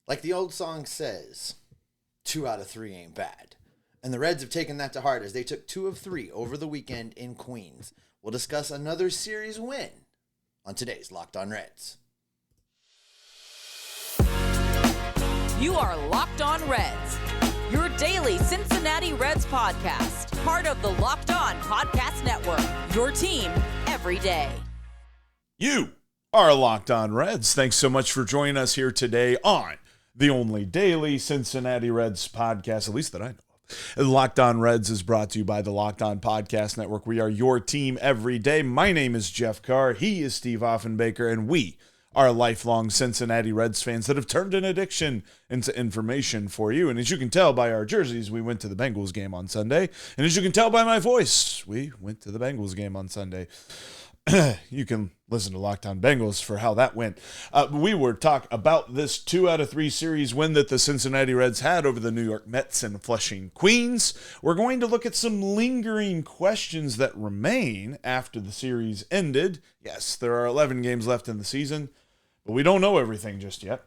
Like the old song says, 2 out of 3 ain't bad. And the Reds have taken that to heart as they took 2 of 3 over the weekend in Queens. We'll discuss another series win on today's Locked On Reds. You are Locked On Reds, your daily Cincinnati Reds podcast, part of the Locked On Podcast Network, your team every day. You are Locked On Reds. Thanks so much for joining us here today on the only daily Cincinnati Reds podcast, at least that I know of. Locked On Reds is brought to you by the Locked On Podcast Network. We are your team every day. My name is Jeff Carr. He is Steve Offenbaker, and we are lifelong Cincinnati Reds fans that have turned an addiction into information for you. And as you can tell by our jerseys, we went to the Bengals game on Sunday. And as you can tell by my voice, we went to the Bengals game on Sunday. You can listen to Locked On Bengals for how that went. We were talking about this 2 out of 3 series win that the Cincinnati Reds had over the New York Mets and Flushing Queens. We're going to look at some lingering questions that remain after the series ended. Yes, there are 11 games left in the season, but we don't know everything just yet.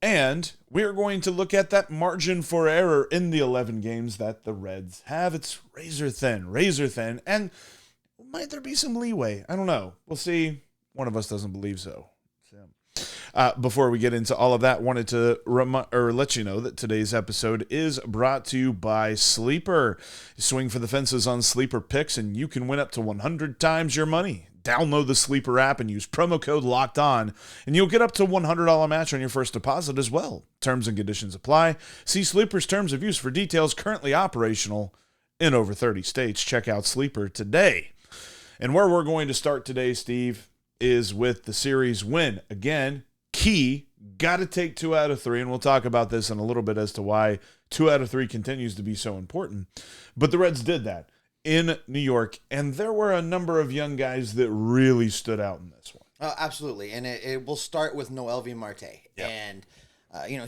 And we're going to look at that margin for error in the 11 games that the Reds have. It's razor thin, and might there be some leeway? I don't know. We'll see. One of us doesn't believe so. Before we get into all of that, wanted to let you know that today's episode is brought to you by Sleeper. Swing for the fences on Sleeper picks, and you can win up to 100 times your money. Download the Sleeper app and use promo code LOCKEDON, and you'll get up to $100 match on your first deposit as well. Terms and conditions apply. See Sleeper's terms of use for details. Currently operational in over 30 states. Check out Sleeper today. And where we're going to start today, Steve, is with the series win. Again, key, got to take 2 out of 3, and we'll talk about this in a little bit as to why 2 out of 3 continues to be so important. But the Reds did that in New York, and there were a number of young guys that really stood out in this one. Oh, absolutely, and it will start with Noel Marte. Yep. And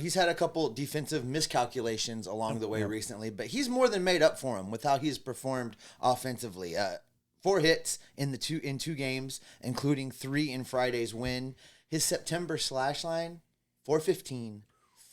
he's had a couple defensive miscalculations along the way recently, but he's more than made up for them with how he's performed offensively. 4 hits in 2 games, including 3 in Friday's win. His September slash line, 415,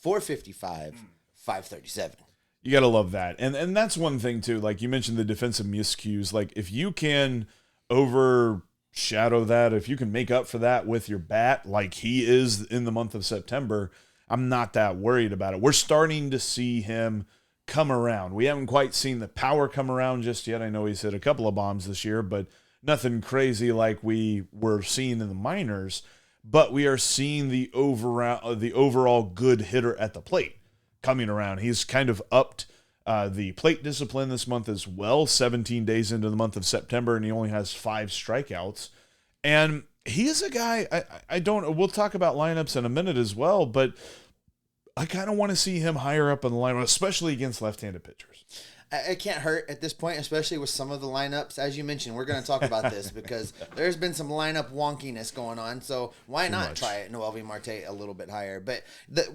455, 537. You got to love that. And that's one thing, too. Like you mentioned the defensive miscues. Like if you can overshadow that, if you can make up for that with your bat like he is in the month of September, I'm not that worried about it. We're starting to see him come around. We haven't quite seen the power come around just yet. I know he's hit a couple of bombs this year, but nothing crazy like we were seeing in the minors. But we are seeing the overall good hitter at the plate coming around. He's kind of upped the plate discipline this month as well, 17 days into the month of September, and he only has 5 strikeouts. And he is a guy, we'll talk about lineups in a minute as well, but I kind of want to see him higher up in the lineup, especially against left-handed pitchers. It can't hurt at this point, especially with some of the lineups. As you mentioned, we're going to talk about this because there's been some lineup wonkiness going on. So why not try it, Noel Marte, a little bit higher? But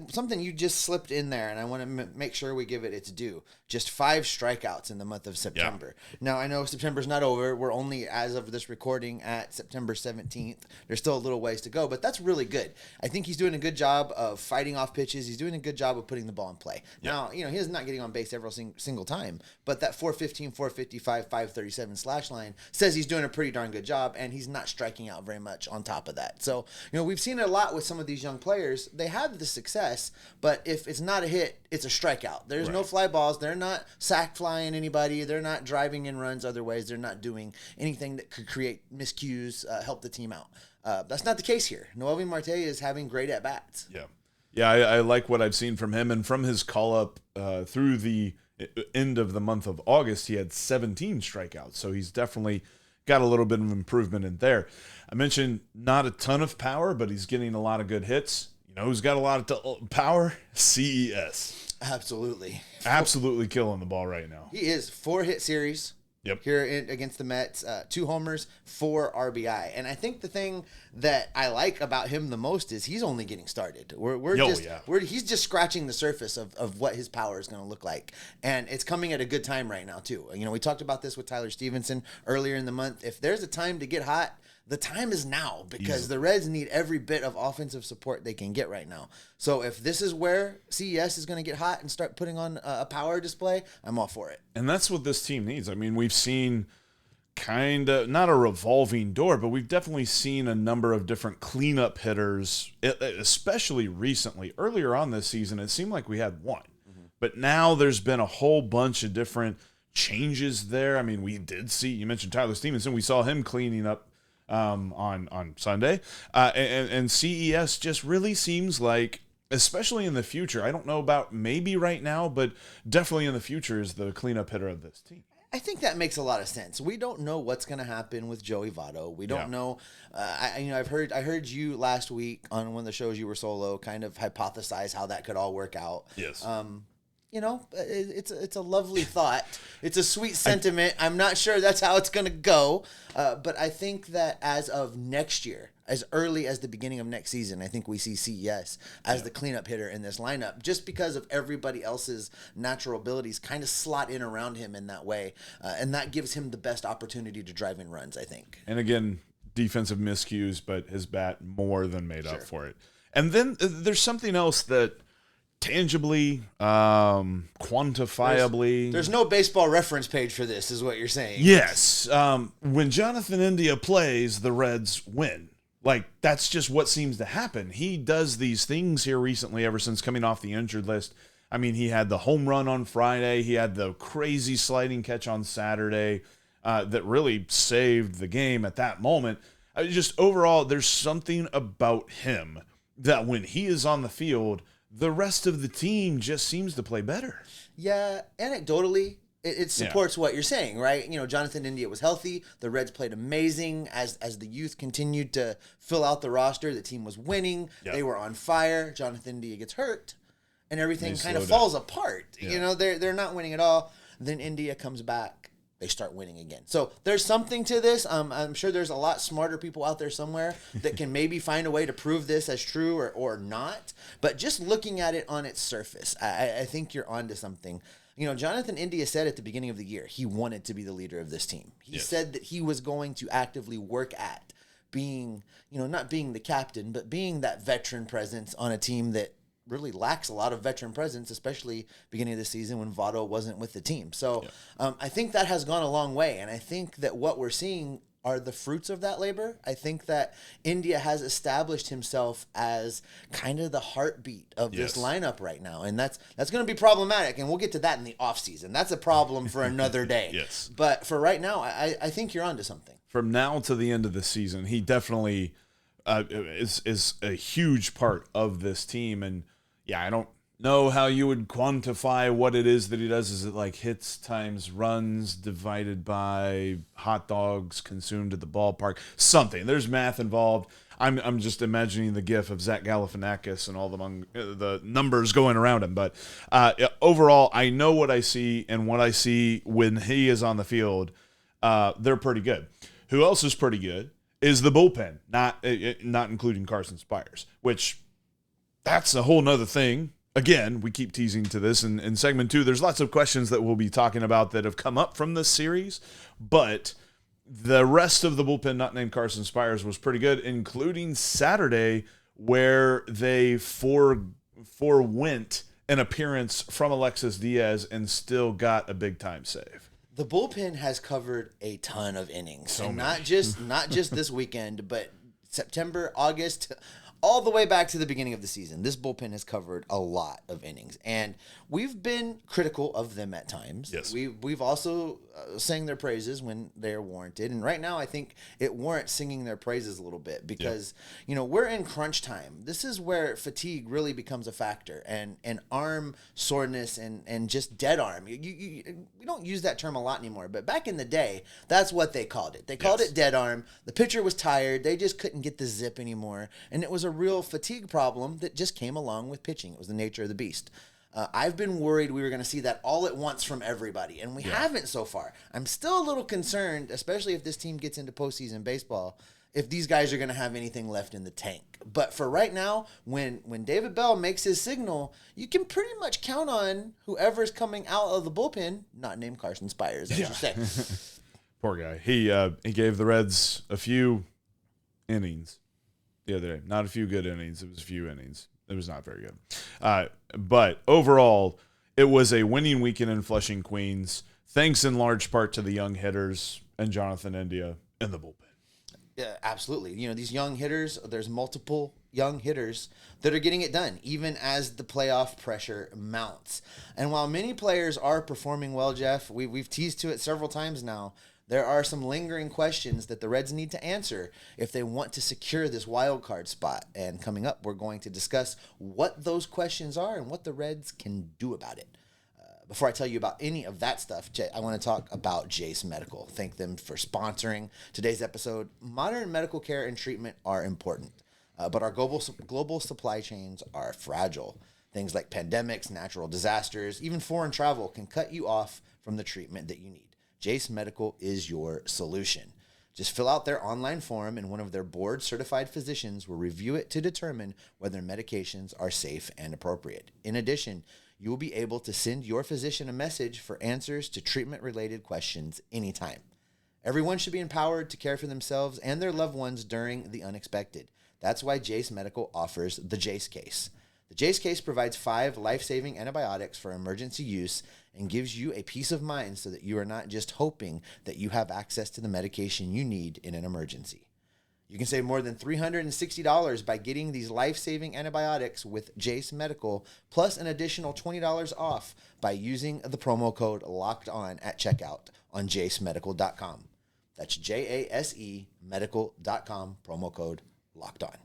something you just slipped in there, and I want to make sure we give it its due. Just 5 strikeouts in the month of September. Yeah. Now, I know September's not over. We're only, as of this recording, at September 17th. There's still a little ways to go, but that's really good. I think he's doing a good job of fighting off pitches. He's doing a good job of putting the ball in play. Yeah. Now, he's not getting on base every single time, but that 415, 455, 537 slash line says he's doing a pretty darn good job, and he's not striking out very much on top of that. So, we've seen it a lot with some of these young players. They have the success, but if it's not a hit, it's a strikeout. There's no fly balls. They're not sack flying anybody. They're not driving in runs other ways. They're not doing anything that could create miscues, help the team out. That's not the case here. Noel Marte is having great at-bats. Yeah, I like what I've seen from him, and from his call-up through the end of the month of August, he had 17 strikeouts, so he's definitely got a little bit of improvement in there. I mentioned not a ton of power, but he's getting a lot of good hits. Who's got a lot of power? CES. Absolutely killing the ball right now. He is 4-hit series. Yep. Here against the Mets, 2 homers, 4 RBI. And I think the thing that I like about him the most is he's only getting started. He's just scratching the surface of what his power is going to look like. And it's coming at a good time right now, too. We talked about this with Tyler Stevenson earlier in the month. If there's a time to get hot, the time is now because the Reds need every bit of offensive support they can get right now. So if this is where CES is going to get hot and start putting on a power display, I'm all for it. And that's what this team needs. I mean, we've seen kind of, not a revolving door, but we've definitely seen a number of different cleanup hitters, especially recently. Earlier on this season, it seemed like we had one. But now there's been a whole bunch of different changes there. I mean, we did see, you mentioned Tyler Stevenson. We saw him cleaning up on Sunday. And CES just really seems like, especially in the future, I don't know about maybe right now, but definitely in the future is the cleanup hitter of this team. I think that makes a lot of sense. We don't know what's going to happen with Joey Votto. We don't know. I heard you last week on one of the shows you were solo kind of hypothesize how that could all work out. Yes. It's a lovely thought. It's a sweet sentiment. I'm not sure that's how it's going to go. But I think that as of next year, as early as the beginning of next season, I think we see CES as the cleanup hitter in this lineup just because of everybody else's natural abilities kind of slot in around him in that way. And that gives him the best opportunity to drive in runs, I think. And again, defensive miscues, but his bat more than made up for it. And then there's something else that tangibly, quantifiably. There's no baseball reference page for this, is what you're saying. Yes. When Jonathan India plays, the Reds win. Like, that's just what seems to happen. He does these things here recently ever since coming off the injured list. I mean, he had the home run on Friday. He had the crazy sliding catch on Saturday that really saved the game at that moment. Just overall, there's something about him that when he is on the field, the rest of the team just seems to play better. Yeah, anecdotally, it supports what you're saying, right? Jonathan India was healthy. The Reds played amazing as the youth continued to fill out the roster. The team was winning. Yep. They were on fire. Jonathan India gets hurt, and everything kind of falls apart. Yeah. They're not winning at all. Then India comes back. They start winning again. So there's something to this. I'm sure there's a lot smarter people out there somewhere that can maybe find a way to prove this as true or not. But just looking at it on its surface, I think you're onto something. Jonathan India said at the beginning of the year he wanted to be the leader of this team. He said that he was going to actively work at being, not being the captain, but being that veteran presence on a team that really lacks a lot of veteran presence, especially beginning of the season when Votto wasn't with the team. So I think that has gone a long way, and I think that what we're seeing are the fruits of that labor. I think that India has established himself as kind of the heartbeat of this lineup right now, and that's going to be problematic, and we'll get to that in the offseason. That's a problem for another day. Yes. But for right now, I think you're onto something. From now to the end of the season, he definitely is a huge part of this team, and I don't know how you would quantify what it is that he does. Is it like hits times runs divided by hot dogs consumed at the ballpark? Something. There's math involved. I'm just imagining the gif of Zach Galifianakis and all the numbers going around him. But overall, I know what I see, and what I see when he is on the field, they're pretty good. Who else is pretty good is the bullpen, not including Carson Spires, which that's a whole nother thing. Again, we keep teasing to this in segment 2. There's lots of questions that we'll be talking about that have come up from this series, but the rest of the bullpen not named Carson Spires was pretty good, including Saturday where they forewent an appearance from Alexis Diaz and still got a big-time save. The bullpen has covered a ton of innings, and not just this weekend, but September, August, all the way back to the beginning of the season. This bullpen has covered a lot of innings, and we've been critical of them at times. Yes. We've also sang their praises when they're warranted, and right now I think it warrants singing their praises a little bit because we're in crunch time. This is where fatigue really becomes a factor, and arm soreness and just dead arm. We don't use that term a lot anymore, but back in the day, that's what they called it. They called it dead arm. The pitcher was tired. They just couldn't get the zip anymore, and it was a real fatigue problem that just came along with pitching. It was the nature of the beast. I've been worried we were going to see that all at once from everybody, and we haven't so far. I'm still a little concerned, especially if this team gets into postseason baseball, if these guys are going to have anything left in the tank. But for right now, when David Bell makes his signal, you can pretty much count on whoever's coming out of the bullpen, not named Carson Spires, I should say. Poor guy. He gave the Reds a few innings the other day. Not a few good innings. It was a few innings. It was not very good. But overall, it was a winning weekend in Flushing, Queens, thanks in large part to the young hitters and Jonathan India in the bullpen. Yeah, absolutely. These young hitters, there's multiple young hitters that are getting it done, even as the playoff pressure mounts. And while many players are performing well, Jeff, we've teased to it several times now, there are some lingering questions that the Reds need to answer if they want to secure this wild card spot. And coming up, we're going to discuss what those questions are and what the Reds can do about it. Before I tell you about any of that stuff, I want to talk about Jase Medical. Thank them for sponsoring today's episode. Modern medical care and treatment are important, but our global supply chains are fragile. Things like pandemics, natural disasters, even foreign travel can cut you off from the treatment that you need. Jase Medical is your solution. Just fill out their online form and one of their board-certified physicians will review it to determine whether medications are safe and appropriate. In addition, you will be able to send your physician a message for answers to treatment-related questions anytime. Everyone should be empowered to care for themselves and their loved ones during the unexpected. That's why Jase Medical offers the Jase Case. The Jase Case provides 5 life-saving antibiotics for emergency use and gives you a peace of mind so that you are not just hoping that you have access to the medication you need in an emergency. You can save more than $360 by getting these life-saving antibiotics with Jase Medical, plus an additional $20 off by using the promo code LOCKEDON at checkout on jasemedical.com. That's JASE medical.com, promo code LOCKEDON.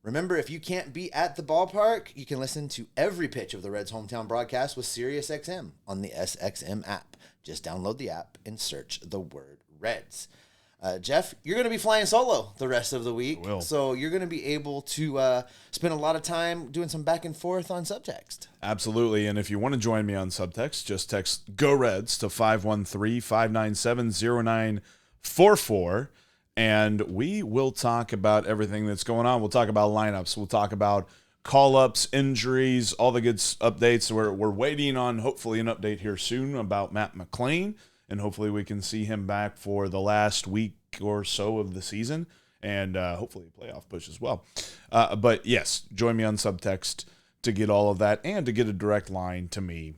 Remember, if you can't be at the ballpark, you can listen to every pitch of the Reds' hometown broadcast with SiriusXM on the SXM app. Just download the app and search the word Reds. Jeff, you're going to be flying solo the rest of the week, so you're going to be able to spend a lot of time doing some back and forth on Subtext. Absolutely, and if you want to join me on Subtext, just text GO REDS to 513-597-0944, and we will talk about everything that's going on. We'll talk about lineups. We'll talk about call-ups, injuries, all the good updates. We're waiting on, hopefully, an update here soon about Matt McLain. And hopefully we can see him back for the last week or so of the season, and hopefully a playoff push as well. But yes, join me on Subtext to get all of that and to get a direct line to me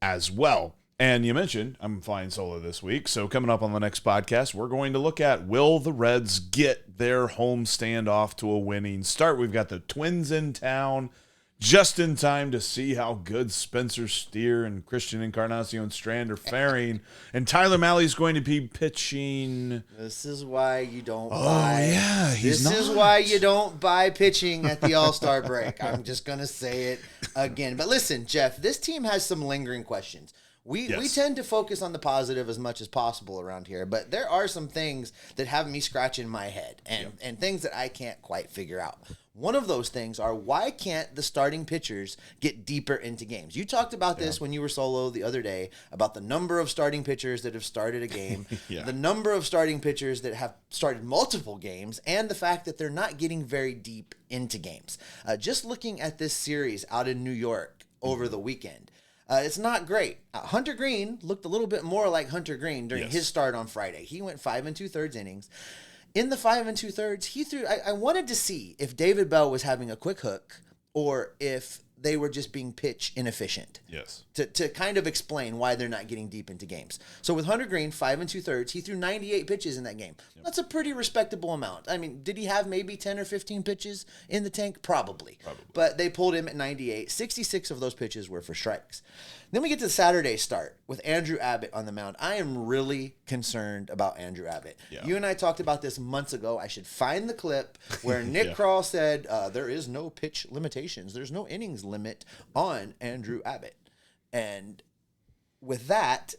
as well. And you mentioned I'm flying solo this week, so coming up on the next podcast, we're going to look at, will the Reds get their homestand off to a winning start? We've got the Twins in town, just in time to see how good Spencer Steer and Christian Encarnacion-Strand are faring. And Tyler Mally's going to be pitching. This is why you don't This is why you don't buy pitching at the All-Star break. I'm just going to say it again. But listen, Jeff, this team has some lingering questions. We tend to focus on the positive as much as possible around here, but there are some things that have me scratching my head and things that I can't quite figure out. One of those things are, why can't the starting pitchers get deeper into games? You talked about this when you were solo the other day, about the number of starting pitchers that have started a game, the number of starting pitchers that have started multiple games, and the fact that they're not getting very deep into games. Just looking at this series out in New York over the weekend, it's not great. Hunter Green looked a little bit more like Hunter Green during his start on Friday. He went 5 2/3 innings. In the 5 2/3, he threw. I wanted to see if David Bell was having a quick hook or if they were just being pitch inefficient. Yes. To kind of explain why they're not getting deep into games. So with Hunter Green, 5 2/3, he threw 98 pitches in that game. Yep. That's a pretty respectable amount. I mean, did he have maybe 10 or 15 pitches in the tank? Probably. But they pulled him at 98. 66 of those pitches were for strikes. Then we get to the Saturday start with Andrew Abbott on the mound. I am really concerned about Andrew Abbott. Yeah. You and I talked about this months ago. I should find the clip where Nick Krall said there is no pitch limitations. There's no innings limit on Andrew Abbott. And with that,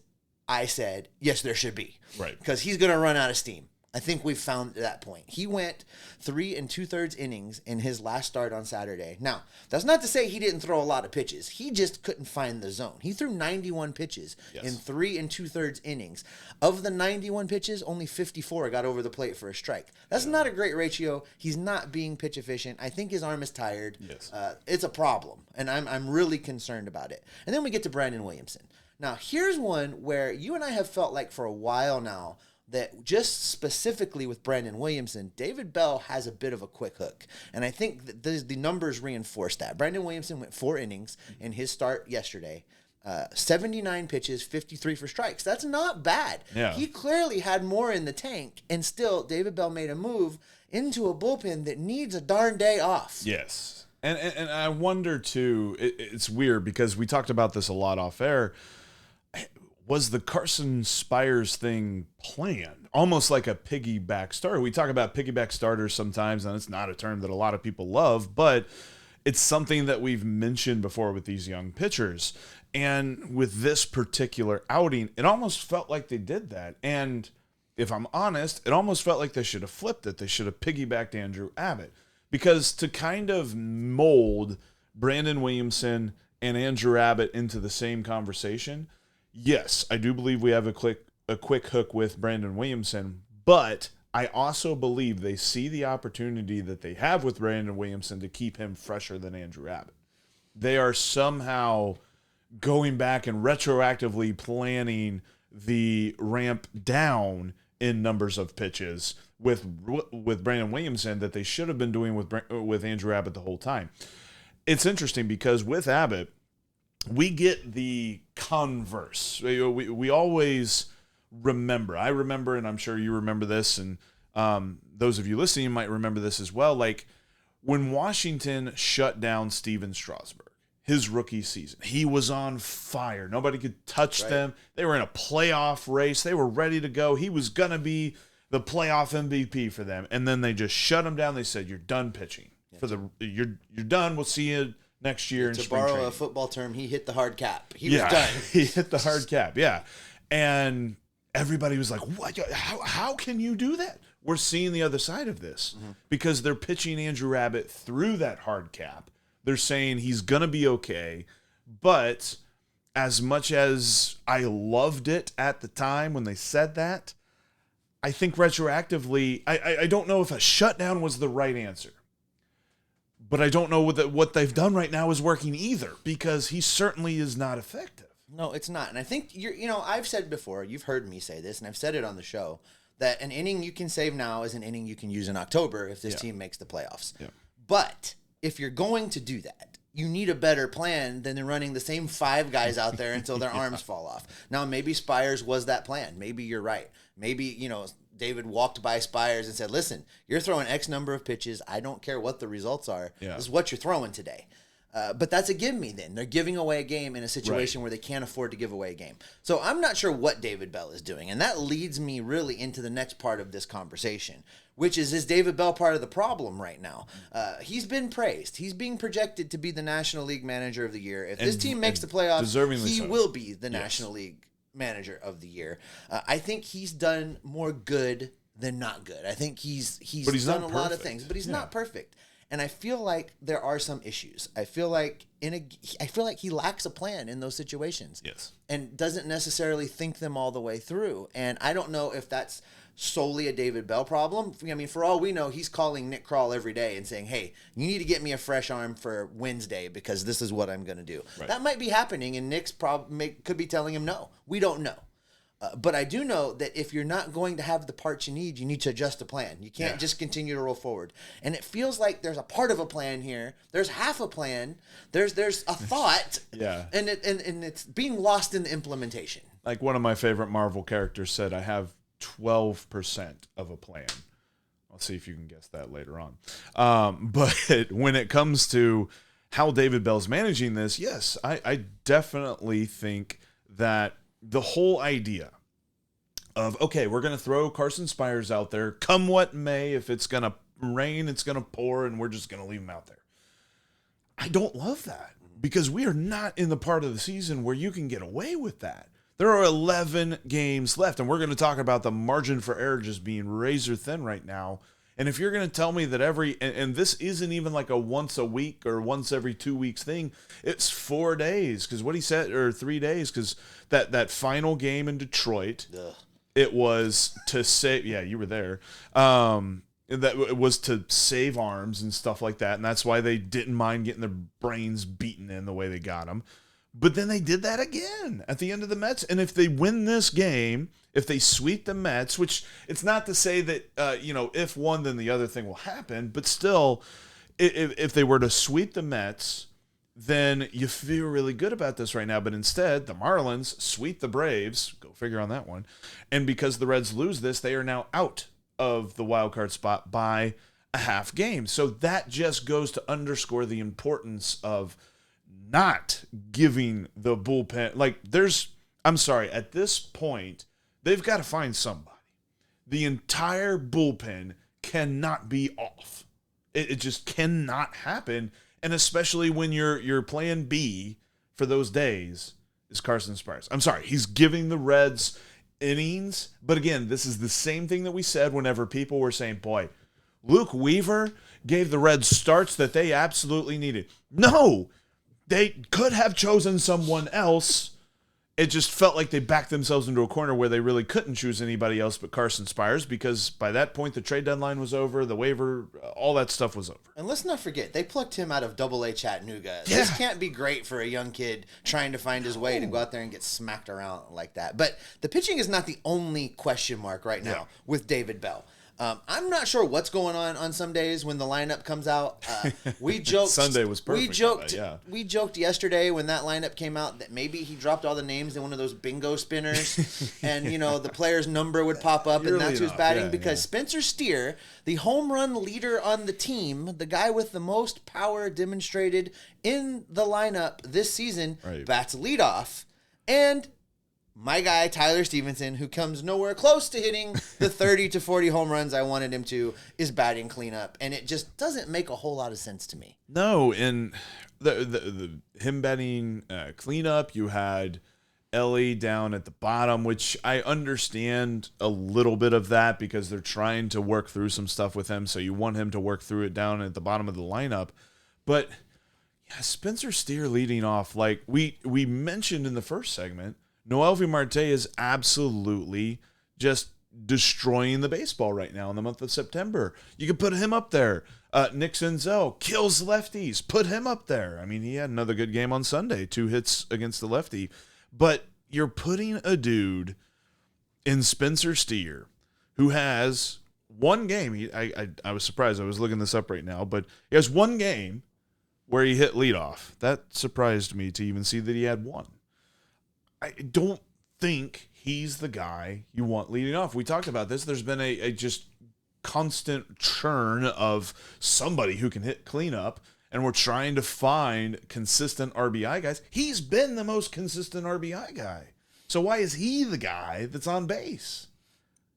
I said, yes, there should be. Right. Because he's going to run out of steam. I think we've found that point. He went 3 2/3 innings in his last start on Saturday. Now, that's not to say he didn't throw a lot of pitches. He just couldn't find the zone. He threw 91 pitches in 3 2/3 innings. Of the 91 pitches, only 54 got over the plate for a strike. That's not a great ratio. He's not being pitch efficient. I think his arm is tired. Yes. It's a problem, and I'm really concerned about it. And then we get to Brandon Williamson. Now, here's one where you and I have felt like for a while now, that just specifically with Brandon Williamson, David Bell has a bit of a quick hook. And I think that the numbers reinforce that. Brandon Williamson went 4 innings in his start yesterday. 79 pitches, 53 for strikes. That's not bad. Yeah. He clearly had more in the tank, and still David Bell made a move into a bullpen that needs a darn day off. Yes. And I wonder, too, it's weird because we talked about this a lot off air. Was the Carson Spires thing planned? Almost like a piggyback starter. We talk about piggyback starters sometimes, and it's not a term that a lot of people love, but it's something that we've mentioned before with these young pitchers. And with this particular outing, it almost felt like they did that. And if I'm honest, it almost felt like they should have flipped it. They should have piggybacked Andrew Abbott. Because to kind of mold Brandon Williamson and Andrew Abbott into the same conversation, yes, I do believe we have a quick hook with Brandon Williamson, but I also believe they see the opportunity that they have with Brandon Williamson to keep him fresher than Andrew Abbott. They are somehow going back and retroactively planning the ramp down in numbers of pitches with Brandon Williamson that they should have been doing with Andrew Abbott the whole time. It's interesting because with Abbott, we get the converse. We always remember. I remember, and I'm sure you remember this, and those of you listening might remember this as well. Like when Washington shut down Steven Strasburg, his rookie season, he was on fire. Nobody could touch them. They were in a playoff race. They were ready to go. He was going to be the playoff MVP for them. And then they just shut him down. They said, "You're done pitching. You're done. We'll see you next year in spring training." To borrow a football term, he hit the hard cap. He was done. He hit the hard cap, yeah. And everybody was like, "What? How can you do that?" We're seeing the other side of this because they're pitching Andrew Abbott through that hard cap. They're saying he's going to be okay. But as much as I loved it at the time when they said that, I think retroactively, I don't know if a shutdown was the right answer. But I don't know what they've done right now is working either because he certainly is not effective. No, it's not. And I think, I've said before, you've heard me say this, and I've said it on the show, that an inning you can save now is an inning you can use in October if this team makes the playoffs. Yeah. But if you're going to do that, you need a better plan than running the same 5 guys out there until their arms fall off. Now, maybe Spires was that plan. Maybe you're right. Maybe, David walked by Spires and said, "Listen, you're throwing X number of pitches. I don't care what the results are. Yeah. This is what you're throwing today." But that's a give me then. They're giving away a game in a situation where they can't afford to give away a game. So I'm not sure what David Bell is doing. And that leads me really into the next part of this conversation, which is David Bell part of the problem right now? He's been praised. He's being projected to be the National League Manager of the Year. If this team makes the playoffs, he will be the National League Manager of the Year. I think he's done more good than not good. I think he's done a lot of things, but he's not perfect. And I feel like there are some issues. I feel like he lacks a plan in those situations. Yes. And doesn't necessarily think them all the way through. And I don't know if that's solely a David Bell problem. I mean, for all we know, he's calling Nick Krall every day and saying, "Hey, you need to get me a fresh arm for Wednesday because this is what I'm going to do." Right. That might be happening, and Nick's could be telling him no. We don't know. But I do know that if you're not going to have the parts you need to adjust the plan. You can't just continue to roll forward. And it feels like there's a part of a plan here. There's half a plan. There's a thought. And it's being lost in the implementation. Like one of my favorite Marvel characters said, "I have 12% of a plan." I'll see if you can guess that later on. But when it comes to how David Bell's managing this, yes, I definitely think that the whole idea of, okay, we're going to throw Carson Spires out there, come what may. If it's going to rain, it's going to pour, and we're just going to leave him out there. I don't love that because we are not in the part of the season where you can get away with that. There are 11 games left, and we're going to talk about the margin for error just being razor thin right now. And if you're going to tell me that and this isn't even like a once a week or once every 2 weeks thing, it's 4 days. Because what he said, or 3 days, because that final game in Detroit, it was to save, you were there, that it was to save arms and stuff like that. And that's why they didn't mind getting their brains beaten in the way they got them. But then they did that again at the end of the Mets. And if they win this game, if they sweep the Mets, which it's not to say that, if one, then the other thing will happen. But still, if they were to sweep the Mets, then you feel really good about this right now. But instead, the Marlins sweep the Braves. Go figure on that one. And because the Reds lose this, they are now out of the wild card spot by a half game. So that just goes to underscore the importance of not giving the bullpen, at this point, they've got to find somebody. The entire bullpen cannot be off. It just cannot happen. And especially when your plan B for those days is Carson Sprice. I'm sorry, he's giving the Reds innings. But again, this is the same thing that we said whenever people were saying, boy, Luke Weaver gave the Reds starts that they absolutely needed. No, they could have chosen someone else. It just felt like they backed themselves into a corner where they really couldn't choose anybody else but Carson Sprice, because by that point the trade deadline was over, the waiver, all that stuff was over. And let's not forget, they plucked him out of Double-A Chattanooga. Yeah. This can't be great for a young kid trying to find his way to go out there and get smacked around like that. But the pitching is not the only question mark right now with David Bell. I'm not sure what's going on some days when the lineup comes out. We joked Sunday was perfect. We joked yesterday when that lineup came out that maybe he dropped all the names in one of those bingo spinners, and the player's number would pop up, and that's who's batting, because Spencer Steer, the home run leader on the team, the guy with the most power demonstrated in the lineup this season, bats leadoff, and my guy, Tyler Stevenson, who comes nowhere close to hitting the 30 to 40 home runs I wanted him to, is batting cleanup. And it just doesn't make a whole lot of sense to me. No, and him batting cleanup, you had Elly down at the bottom, which I understand a little bit of that because they're trying to work through some stuff with him. So you want him to work through it down at the bottom of the lineup. But yeah, Spencer Steer leading off, like we mentioned in the first segment, Noelvi Marte is absolutely just destroying the baseball right now in the month of September. You could put him up there. Nick Senzel kills lefties. Put him up there. I mean, he had another good game on Sunday, 2 hits against the lefty. But you're putting a dude in Spencer Steer who has one game. I was surprised. I was looking this up right now. But he has one game where he hit leadoff. That surprised me to even see that he had one. I don't think he's the guy you want leading off. We talked about this. There's been a just constant churn of somebody who can hit cleanup, and we're trying to find consistent RBI guys. He's been the most consistent RBI guy. So why is he the guy that's on base?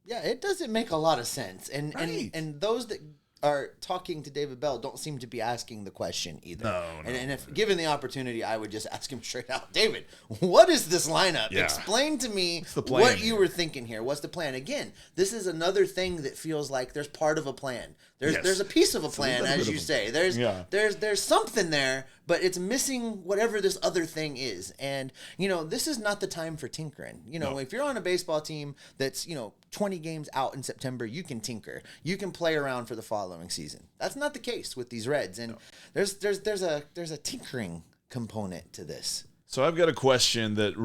Yeah, it doesn't make a lot of sense. And those that are talking to David Bell don't seem to be asking the question either. No. And if given the opportunity, I would just ask him straight out, David, what is this lineup? Yeah. Explain to me what you were thinking here. What's the plan? Again, this is another thing that feels like there's part of a plan. There's a piece of a plan, as you say. There's something there, but it's missing whatever this other thing is. And, this is not the time for tinkering. If you're on a baseball team that's, 20 games out in September, you can tinker. You can play around for the following season. That's not the case with these Reds. And there's a tinkering component to this. So I've got a question that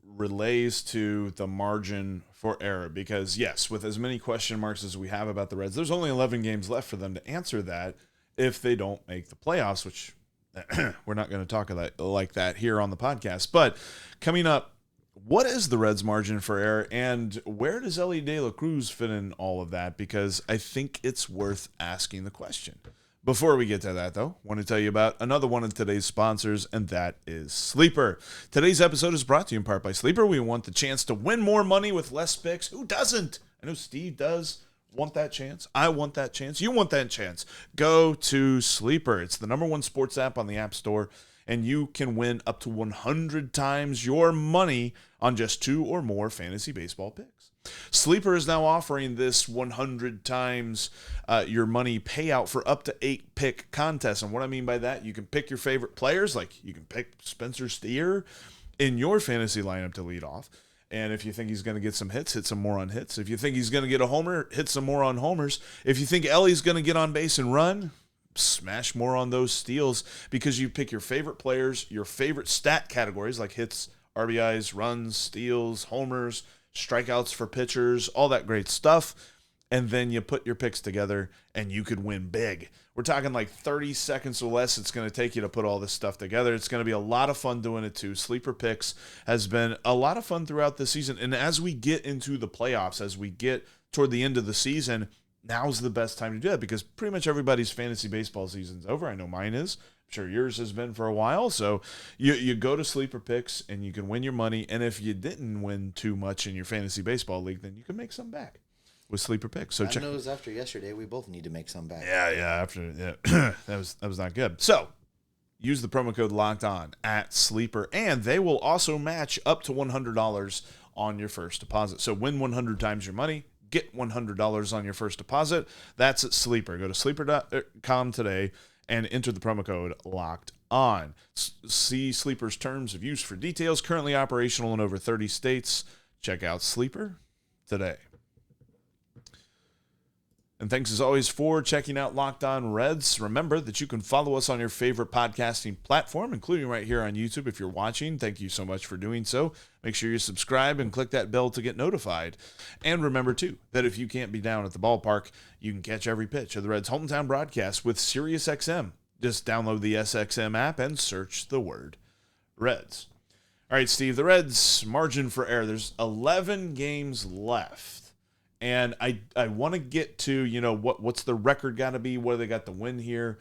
relays to the margin for error, because yes, with as many question marks as we have about the Reds, there's only 11 games left for them to answer that if they don't make the playoffs, which we're not going to talk like that here on the podcast. But coming up, what is the Reds' margin for error, and where does Elly De La Cruz fit in all of that? Because I think it's worth asking the question. Before we get to that, though, I want to tell you about another one of today's sponsors, and that is Sleeper. Today's episode is brought to you in part by Sleeper. We want the chance to win more money with less picks. Who doesn't? I know Steve does. Want that chance? I want that chance. You want that chance. Go to Sleeper. It's the #1 sports app on the App Store, and you can win up to 100 times your money on just 2 or more fantasy baseball picks. Sleeper is now offering this 100 times your money payout for up to 8 pick contests. And what I mean by that, you can pick your favorite players, like you can pick Spencer Steer in your fantasy lineup to lead off. And if you think he's going to get some hits, hit some more on hits. If you think he's going to get a homer, hit some more on homers. If you think Elly's going to get on base and run, smash more on those steals because you pick your favorite players, your favorite stat categories like hits, RBIs, runs, steals, homers, strikeouts for pitchers, all that great stuff. And then you put your picks together and you could win big. We're talking like 30 seconds or less it's going to take you to put all this stuff together. It's going to be a lot of fun doing it too. Sleeper Picks has been a lot of fun throughout the season. And as we get into the playoffs, as we get toward the end of the season, now's the best time to do it because pretty much everybody's fantasy baseball season's over. I know mine is. I'm sure yours has been for a while. So you go to Sleeper Picks and you can win your money. And if you didn't win too much in your fantasy baseball league, then you can make some back with Sleeper Picks. So check. Knows after yesterday, we both need to make some back. That was not good. So use the promo code Locked On at Sleeper, and they will also match up to $100 on your first deposit. So win 100 times your money, get $100 on your first deposit. That's at Sleeper. Go to sleeper.com today and enter the promo code Locked On. See Sleeper's terms of use for details. Currently operational in over 30 states. Check out Sleeper today. And thanks as always for checking out Locked On Reds. Remember that you can follow us on your favorite podcasting platform, including right here on YouTube if you're watching. Thank you so much for doing so. Make sure you subscribe and click that bell to get notified. And remember, too, that if you can't be down at the ballpark, you can catch every pitch of the Reds' hometown broadcast with SiriusXM. Just download the SXM app and search the word Reds. All right, Steve, the Reds' margin for error. There's 11 games left. And I want to get to, what's the record got to be, what do they got to win here.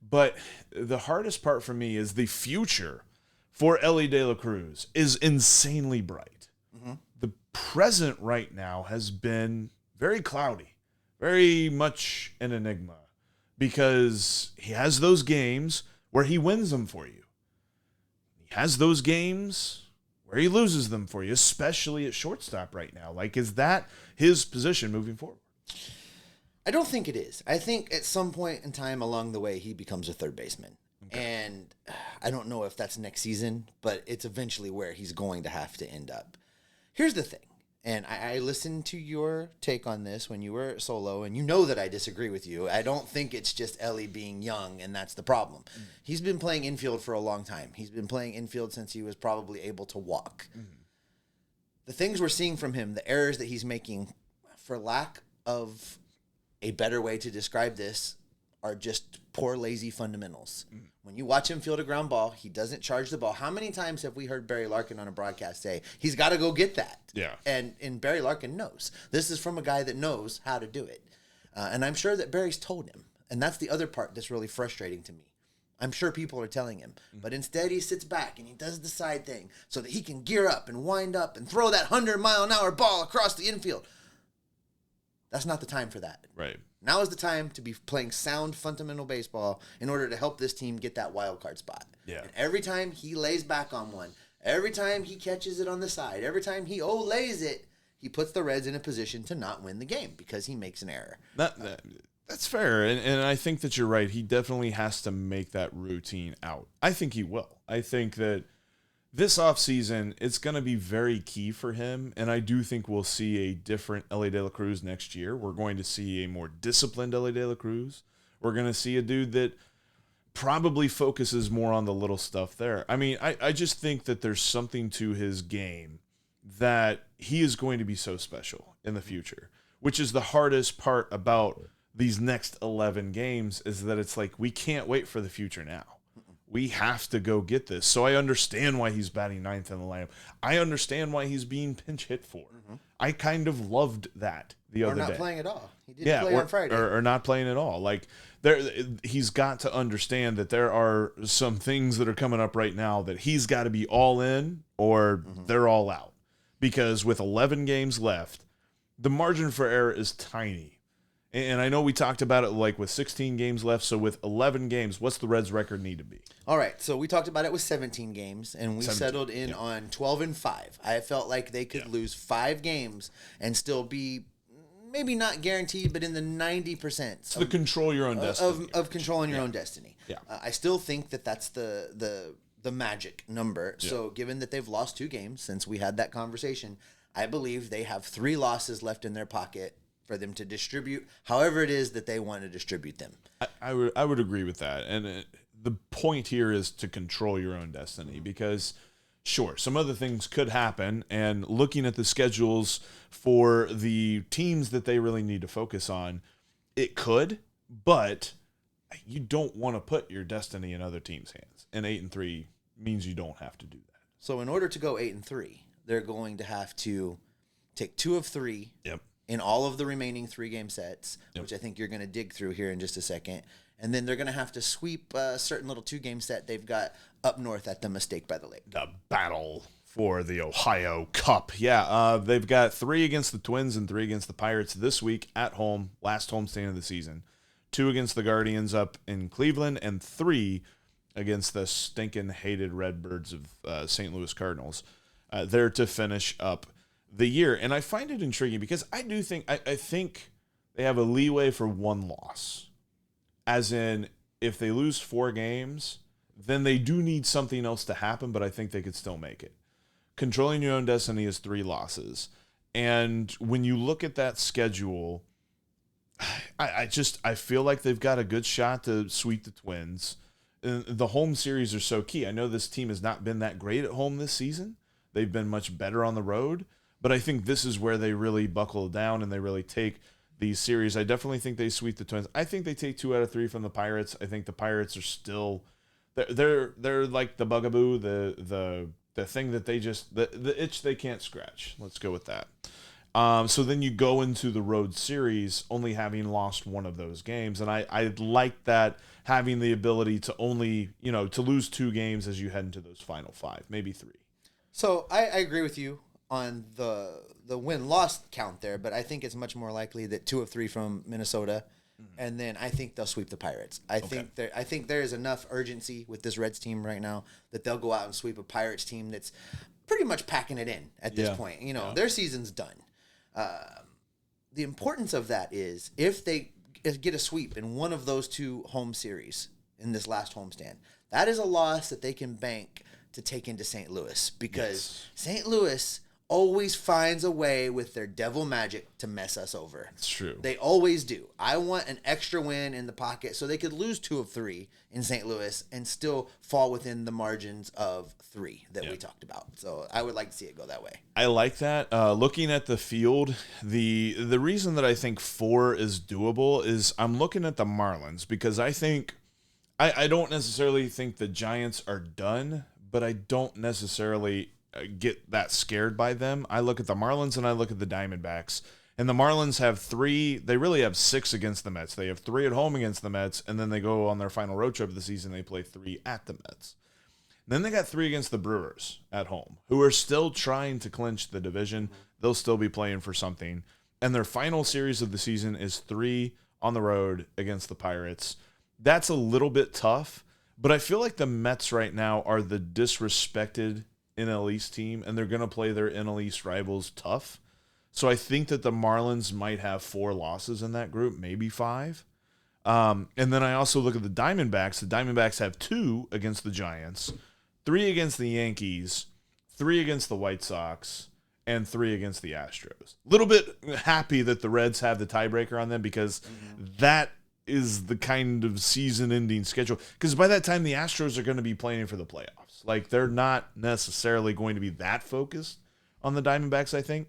But the hardest part for me is the future for Elly De La Cruz is insanely bright. Mm-hmm. The present right now has been very cloudy, very much an enigma, because he has those games where he wins them for you. He has those games where he loses them for you, especially at shortstop right now. Like, is that his position moving forward? I don't think it is. I think at some point in time along the way, he becomes a third baseman. Okay. And I don't know if that's next season, but it's eventually where he's going to have to end up. Here's the thing. And I listened to your take on this when you were solo, and you know that I disagree with you. I don't think it's just Elly being young, and that's the problem. Mm-hmm. He's been playing infield for a long time. He's been playing infield since he was probably able to walk. Mm-hmm. The things we're seeing from him, the errors that he's making, for lack of a better way to describe this, are just poor, lazy fundamentals. Mm. When you watch him field a ground ball, he doesn't charge the ball. How many times have we heard Barry Larkin on a broadcast say, he's got to go get that? Yeah. And Barry Larkin knows. This is from a guy that knows how to do it. And I'm sure that Barry's told him. And that's the other part that's really frustrating to me. I'm sure people are telling him. But instead, he sits back and he does the side thing so that he can gear up and wind up and throw that 100-mile-an-hour ball across the infield. That's not the time for that. Right. Now is the time to be playing sound, fundamental baseball in order to help this team get that wild card spot. Yeah. And every time he lays back on one, every time he catches it on the side, every time he lays it, he puts the Reds in a position to not win the game because he makes an error. That's fair, and I think that you're right. He definitely has to make that routine out. I think he will. I think that this offseason, it's going to be very key for him, and I do think we'll see a different Elly De La Cruz next year. We're going to see a more disciplined Elly De La Cruz. We're going to see a dude that probably focuses more on the little stuff there. I mean, I just think that there's something to his game that he is going to be so special in the future, which is the hardest part about these next 11 games is that it's like we can't wait for the future now. We have to go get this. So I understand why he's batting ninth in the lineup. I understand why he's being pinch hit for. Mm-hmm. I kind of loved that the other day. Or not playing at all. He didn't play on Friday. Or not playing at all. Like he's got to understand that there are some things that are coming up right now that he's got to be all in or they're all out. Because with 11 games left, the margin for error is tiny. And I know we talked about it like with 16 games left. So with 11 games, what's the Reds' record need to be? All right. So we talked about it with 17 games, and we settled in on 12-5. I felt like they could lose 5 games and still be maybe not guaranteed, but in the 90%. So control your own destiny. Of controlling your own destiny. Yeah. I still think that that's the magic number. Yeah. So given that they've lost 2 games since we had that conversation, I believe they have 3 losses left in their pocket for them to distribute however it is that they want to distribute them. I would agree with that. And the point here is to control your own destiny, because sure, some other things could happen, and looking at the schedules for the teams that they really need to focus on, it could, but you don't want to put your destiny in other teams' hands. And 8-3 means you don't have to do that. So in order to go 8-3, they're going to have to take 2 of 3 in all of the remaining 3-game sets, which I think you're going to dig through here in just a second. And then they're going to have to sweep a certain little 2-game set they've got up north at the Mistake by the Lake. The battle for the Ohio Cup. Yeah, they've got 3 against the Twins and 3 against the Pirates this week at home, last homestand of the season. 2 against the Guardians up in Cleveland, and 3 against the stinking hated Redbirds of St. Louis Cardinals. There to finish up the year. And I find it intriguing because I think they have a leeway for 1 loss. As in, if they lose 4 games, then they do need something else to happen, but I think they could still make it. Controlling your own destiny is 3 losses. And when you look at that schedule, I feel like they've got a good shot to sweep the Twins. The home series are so key. I know this team has not been that great at home this season. They've been much better on the road, but I think this is where they really buckle down and they really take these series. I definitely think they sweep the Twins. I think they take 2 out of 3 from the Pirates. I think the Pirates are still they're like the bugaboo, the thing that they just the itch they can't scratch. Let's go with that. So then you go into the road series only having lost 1 of those games, and I like that, having the ability to only to lose 2 games as you head into those final 5, maybe 3. So I agree with you on the win-loss count there, but I think it's much more likely that 2 of 3 from Minnesota, and then I think they'll sweep the Pirates. I think there is enough urgency with this Reds team right now that they'll go out and sweep a Pirates team that's pretty much packing it in at this point. Their season's done. The importance of that is if they get a sweep in one of those 2 home series in this last homestand, that is a loss that they can bank to take into St. Louis, because St. Louis always finds a way with their devil magic to mess us over. It's true. They always do. I want an extra win in the pocket so they could lose 2 of 3 in St. Louis and still fall within the margins of 3 that we talked about. So I would like to see it go that way. I like that. Looking at the field, the reason that I think 4 is doable is I'm looking at the Marlins, because I think I don't necessarily think the Giants are done, but I don't necessarily get that scared by them. I look at the Marlins and I look at the Diamondbacks, and the Marlins have 3. They really have 6 against the Mets. They have 3 at home against the Mets, and then they go on their final road trip of the season. They play 3 at the Mets. Then they got 3 against the Brewers at home, who are still trying to clinch the division. They'll still be playing for something. And their final series of the season is 3 on the road against the Pirates. That's a little bit tough, but I feel like the Mets right now are the disrespected NL East team, and they're going to play their NL East rivals tough. So I think that the Marlins might have 4 losses in that group, maybe 5. And then I also look at the Diamondbacks. The Diamondbacks have 2 against the Giants, 3 against the Yankees, 3 against the White Sox, and 3 against the Astros. A little bit happy that the Reds have the tiebreaker on them, because that is the kind of season-ending schedule. Because by that time, the Astros are going to be playing for the playoffs. Like, they're not necessarily going to be that focused on the Diamondbacks, I think.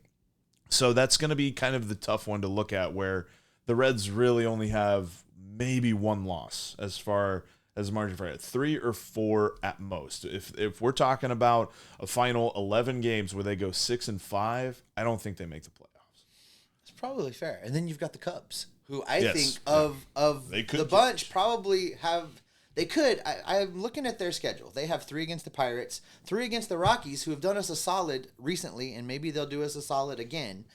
So that's going to be kind of the tough one to look at, where the Reds really only have maybe 1 loss as far as margin for it. 3 or 4 at most. If we're talking about a final 11 games where they go 6-5, I don't think they make the playoffs. It's probably fair. And then you've got the Cubs, who I think of the bunch probably have. They could. I'm looking at their schedule. They have 3 against the Pirates, 3 against the Rockies, who have done us a solid recently, and maybe they'll do us a solid again.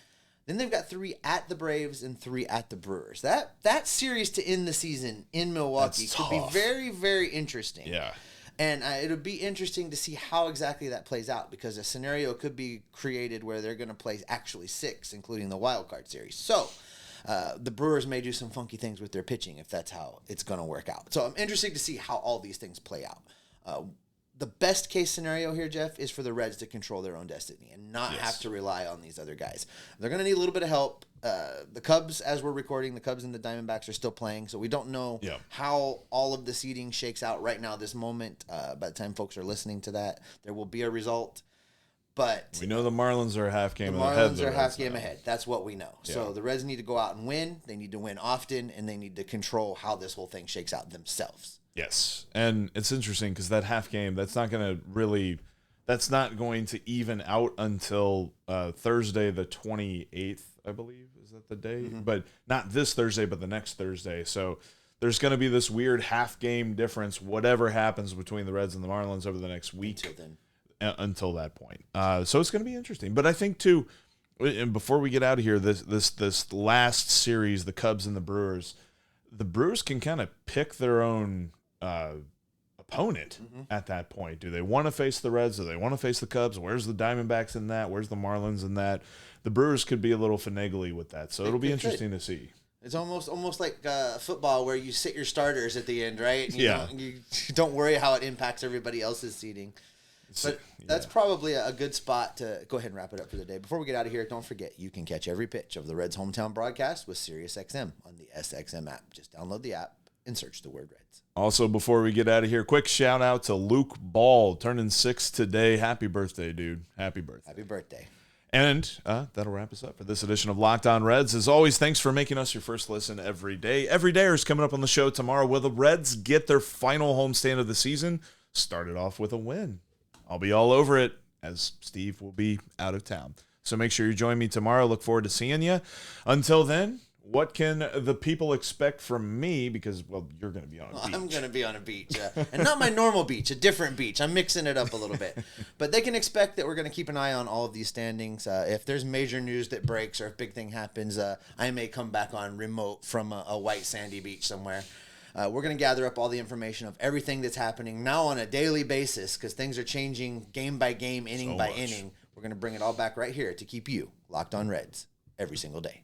Then they've got 3 at the Braves and 3 at the Brewers. That series to end the season in Milwaukee could be very, very interesting. Yeah. And it'll be interesting to see how exactly that plays out, because a scenario could be created where they're going to play actually 6, including the wild card series. So the Brewers may do some funky things with their pitching if that's how it's going to work out. So I'm interested to see how all these things play out. the best case scenario here, Jeff, is for the Reds to control their own destiny and not have to rely on these other guys. They're going to need a little bit of help. The Cubs, as we're recording, the Cubs and the Diamondbacks are still playing, so we don't know how all of the seeding shakes out right now, this moment. By the time folks are listening to that, there will be a result. But we know the Marlins are a half game ahead. The Marlins are half game ahead. That's what we know. Yeah. So the Reds need to go out and win. They need to win often, and they need to control how this whole thing shakes out themselves. Yes, and it's interesting because that half game, that's not going to even out until Thursday the 28th, I believe. Is that the day? Mm-hmm. But not this Thursday, but the next Thursday. So there's going to be this weird half game difference, whatever happens between the Reds and the Marlins over the next week. Until that point. So it's going to be interesting. But I think, too, and before we get out of here, this last series, the Cubs and the Brewers can kind of pick their own opponent at that point. Do they want to face the Reds? Do they want to face the Cubs? Where's the Diamondbacks in that? Where's the Marlins in that? The Brewers could be a little finagly with that. So it'll be interesting to see. It's almost like football where you sit your starters at the end, right? And you don't worry how it impacts everybody else's seeding. But that's probably a good spot to go ahead and wrap it up for the day. Before we get out of here, don't forget, you can catch every pitch of the Reds' hometown broadcast with SiriusXM on the SXM app. Just download the app and search the word Reds. Also, before we get out of here, quick shout out to Luke Ball, turning 6 today. Happy birthday, dude. Happy birthday. Happy birthday. And that'll wrap us up for this edition of Locked On Reds. As always, thanks for making us your first listen every day. Everydayers coming up on the show tomorrow. Will the Reds get their final homestand of the season? Started off with a win. I'll be all over it, as Steve will be out of town. So make sure you join me tomorrow. Look forward to seeing you. Until then, what can the people expect from me? Because, well, you're going to be on a beach. I'm going to be on a beach. And not my normal beach, a different beach. I'm mixing it up a little bit. But they can expect that we're going to keep an eye on all of these standings. If there's major news that breaks or if big thing happens, I may come back on remote from a white sandy beach somewhere. We're going to gather up all the information of everything that's happening now on a daily basis because things are changing game by game, inning by inning. We're going to bring it all back right here to keep you locked on Reds every single day.